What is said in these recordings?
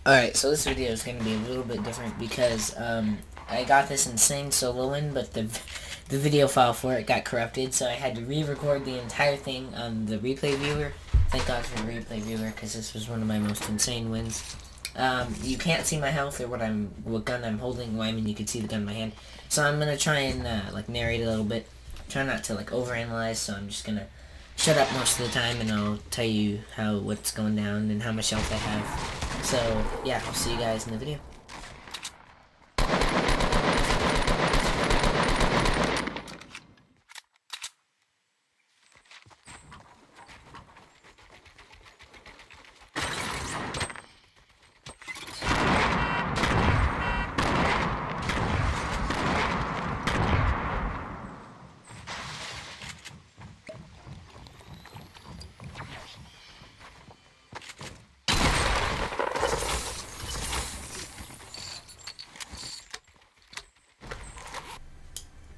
Alright, so this video is going to be a little bit different because I got this insane solo win, but the video file for it got corrupted, so I had to re-record the entire thing on the replay viewer. Thank God for the replay viewer, because this was one of my most insane wins. You can't see my health or what gun I'm holding. Well, I mean, you can see the gun in my hand. So I'm going to try and narrate a little bit. Try not to overanalyze, so I'm just going to shut up most of the time, and I'll tell you what's going down and how much health I have. So, yeah, I'll see you guys in the video.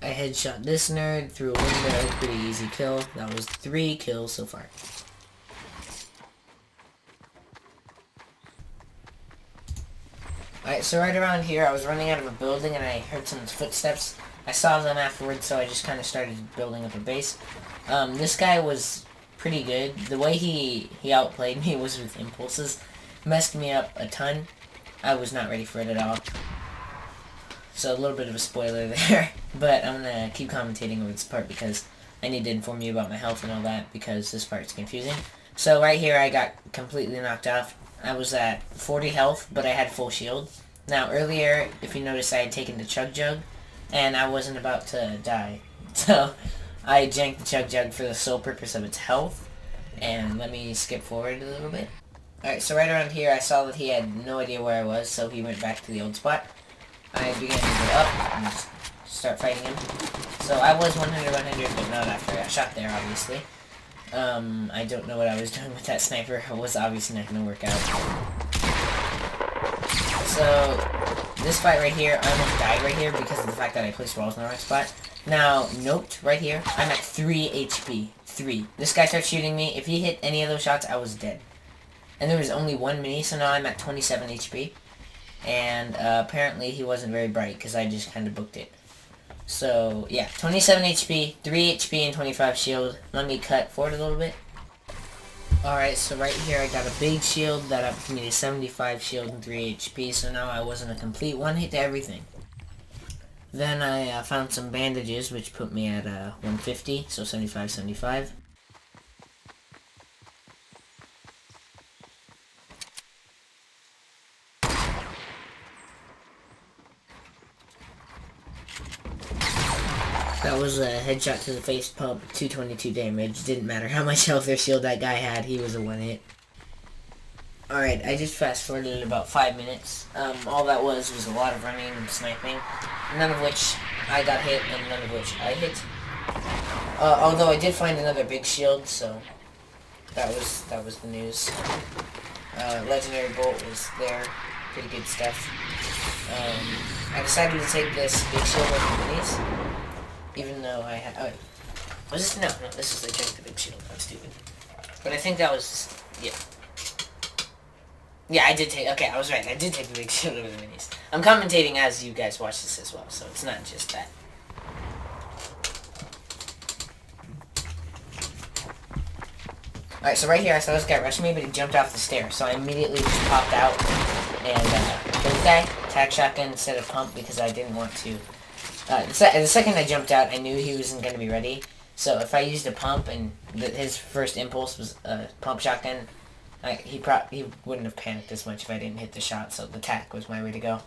I headshot this nerd through a window, pretty easy kill. That was 3 kills so far. Alright, so right around here, I was running out of a building and I heard someone's footsteps. I saw them afterwards, so I just kind of started building up a base. This guy was pretty good. The way he outplayed me was with impulses. Messed me up a ton. I was not ready for it at all. So a little bit of a spoiler there, but I'm going to keep commentating over this part because I need to inform you about my health and all that because this part's confusing. So right here I got completely knocked off. I was at 40 health, but I had full shield. Now earlier, if you notice, I had taken the Chug Jug, and I wasn't about to die. So I janked the Chug Jug for the sole purpose of its health, and let me skip forward a little bit. Alright, so right around here I saw that he had no idea where I was, so he went back to the old spot. I began to go up and just start fighting him. So I was 100, but not after I got shot there, obviously. I don't know what I was doing with that sniper. It was obviously not going to work out. So, this fight right here, I almost died right here because of the fact that I placed walls in the right spot. Now, noped right here, I'm at 3 HP. 3. This guy starts shooting me. If he hit any of those shots, I was dead. And there was only 1 mini, so now I'm at 27 HP. And apparently he wasn't very bright because I just kind of booked it. So, yeah, 27 HP, 3 HP, and 25 shield. Let me cut forward a little bit. Alright, so right here I got a big shield that upped me to 75 shield and 3 HP, so now I wasn't a complete one hit to everything. Then I found some bandages, which put me at 150, so 75, 75. That was a headshot to the face pump, 222 damage. Didn't matter how much health or shield that guy had, he was a one hit. Alright, I just fast forwarded about 5 minutes. All that was a lot of running and sniping, none of which I got hit and none of which I hit. Although I did find another big shield, so that was the news. Legendary bolt was there, pretty good stuff. I decided to take this big shield over the minis. Even though I had... Oh, was this? No, this is just the big shield. I'm stupid. But I think that was... Yeah. Yeah, I did take... Okay, I was right. I did take the big shield over the minis. I'm commentating as you guys watch this as well, so it's not just that. Alright, so right here I saw this guy rush me, but he jumped off the stairs. So I immediately just popped out and killed the guy. Attack shotgun instead of pump because I didn't want to... the second I jumped out, I knew he wasn't going to be ready. So if I used a pump and his first impulse was a pump shotgun, he wouldn't have panicked as much if I didn't hit the shot. So the tack was my way to go.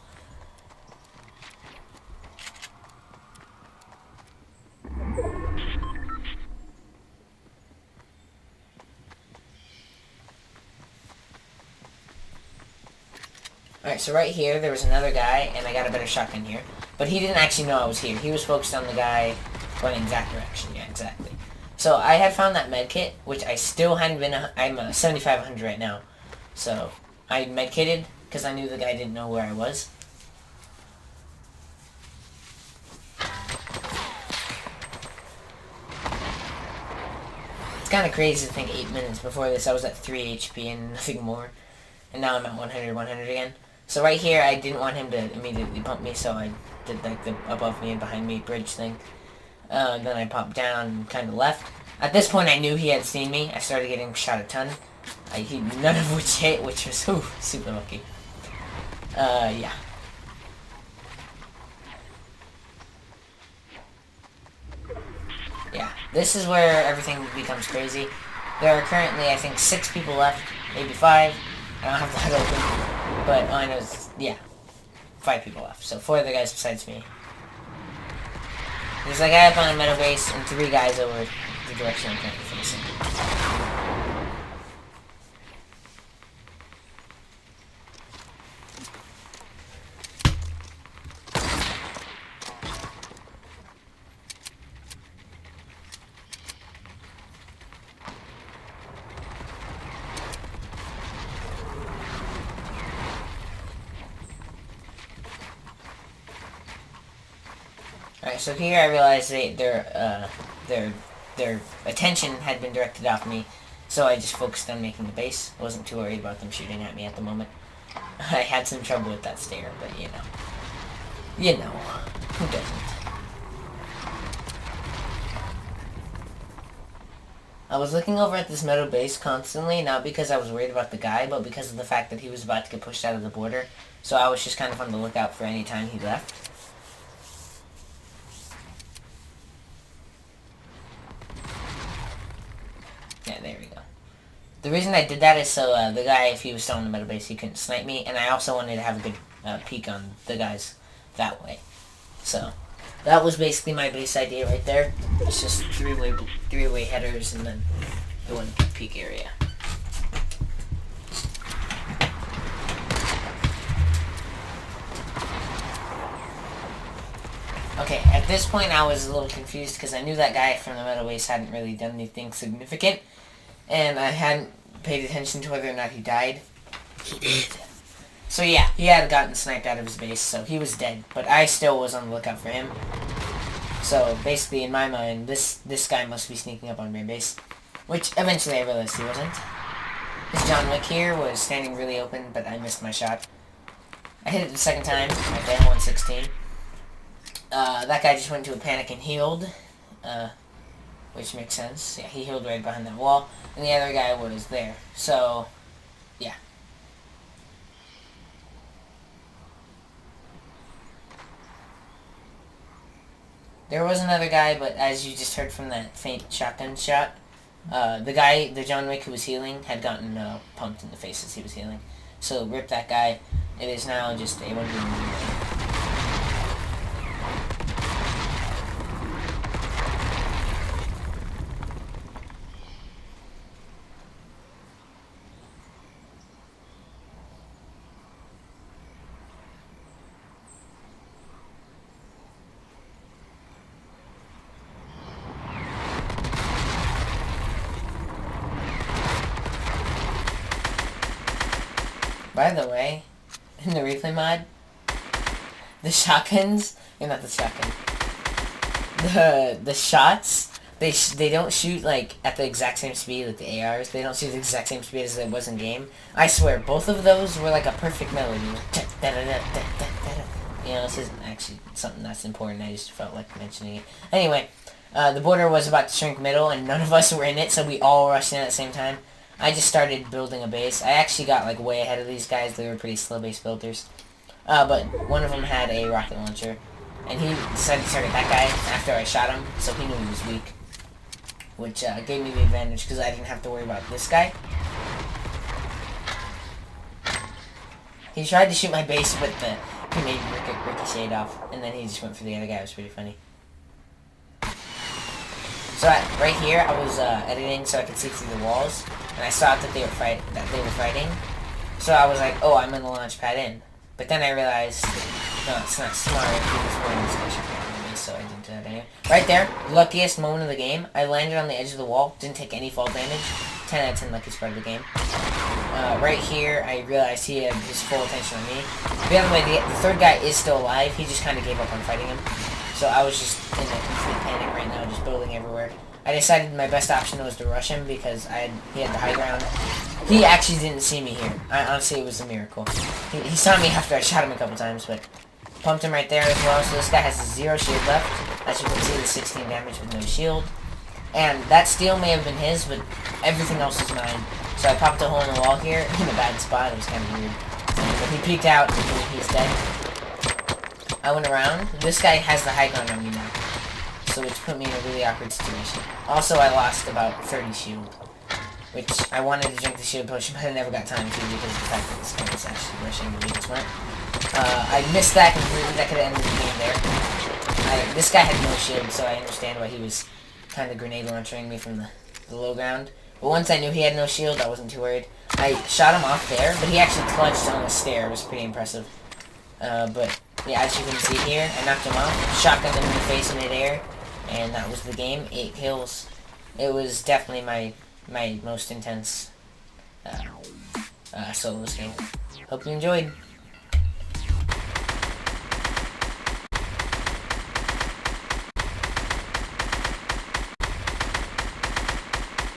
Alright, so right here, there was another guy, and I got a better shotgun here. But he didn't actually know I was here. He was focused on the guy running that direction. Yeah, exactly. So I had found that med kit, which I still hadn't been... I'm 7,500 right now. So I med kitted, because I knew the guy didn't know where I was. It's kind of crazy to think 8 minutes before this I was at 3 HP and nothing more. and now I'm at 100, 100 again. So right here, I didn't want him to immediately bump me, so I did like the above me and behind me bridge thing. Then I popped down and kind of left. At this point, I knew he had seen me. I started getting shot a ton. None of which hit, which was super lucky. Yeah. Yeah, this is where everything becomes crazy. There are currently, I think, 6 people left, maybe 5. I don't have that open, but all I know is, yeah, 5 people left. So 4 other guys besides me. There's a guy up on a metal base and 3 guys over the direction I'm currently facing. Alright, so here I realized their attention had been directed off me, so I just focused on making the base. I wasn't too worried about them shooting at me at the moment. I had some trouble with that stare, but you know, who doesn't? I was looking over at this metal base constantly, not because I was worried about the guy, but because of the fact that he was about to get pushed out of the border, so I was just kind of on the lookout for any time he left. Yeah, there we go. The reason I did that is so the guy, if he was still on the metal base, he couldn't snipe me, and I also wanted to have a good peek on the guys that way. So that was basically my base idea right there. It's just three-way headers, and then the one peak area. Okay, at this point I was a little confused because I knew that guy from the metal base hadn't really done anything significant, and I hadn't paid attention to whether or not he died. He did. So yeah, he had gotten sniped out of his base, so he was dead, but I still was on the lookout for him. So basically, in my mind, this guy must be sneaking up on my base, which eventually I realized he wasn't. This John Wick here was standing really open, but I missed my shot. I hit it the second time, right there, 116. That guy just went into a panic and healed, which makes sense. Yeah, he healed right behind that wall, and the other guy was there. So, yeah. There was another guy, but as you just heard from that faint shotgun shot, the John Wick who was healing, had gotten pumped in the face as he was healing. So, rip that guy. It is now just a 1v1. By the way, in the replay mod, the shotguns, not the shotgun, the shots, they don't shoot like at the exact same speed like the ARs. They don't shoot the exact same speed as it was in game. I swear, both of those were like a perfect melody. This isn't actually something that's important. I just felt like mentioning it. Anyway, the border was about to shrink middle, and none of us were in it, so we all rushed in at the same time. I just started building a base. I actually got like way ahead of these guys. They were pretty slow base builders. But one of them had a rocket launcher, and he decided to target that guy after I shot him, so he knew he was weak, which gave me the advantage because I didn't have to worry about this guy. He tried to shoot my base, but the grenade ricocheted off, and then he just went for the other guy. It was pretty funny. So right here, I was editing so I could see through the walls, and I saw that they were fighting. So I was like, oh, I'm in the launch pad in. But then I realized, no, it's not smart. He was wearing this guy shotgun, so I didn't do that anyway. Right there, luckiest moment of the game. I landed on the edge of the wall, didn't take any fall damage. 10 out of 10 luckiest part of the game. Right here, I realized he had his full attention on me. By the way, the third guy is still alive. He just kind of gave up on fighting him. So I was just in a complete panic right now, just building everywhere. I decided my best option was to rush him because he had the high ground. He actually didn't see me here. Honestly, it was a miracle. He saw me after I shot him a couple times, but pumped him right there as well. So this guy has 0 shield left. As you can see, the 16 damage with no shield. And that steal may have been his, but everything else is mine. So I popped a hole in the wall here in a bad spot. It was kind of weird. But he peeked out and he's dead. I went around. This guy has the high ground on me now. So which put me in a really awkward situation. Also, I lost about 30 shield. Which I wanted to drink the shield potion, but I never got time to because of the fact that this guy was actually rushing the weakest one. I missed that completely. That could have ended the game there. This guy had no shield, so I understand why he was kind of grenade launchering me from the low ground. But once I knew he had no shield, I wasn't too worried. I shot him off there, but he actually clutched on the stair. It was pretty impressive. But yeah, as you can see here, I knocked him off, shotgunned him in the face in midair, and that was the game. 8 kills. It was definitely my most intense solos game. Hope you enjoyed.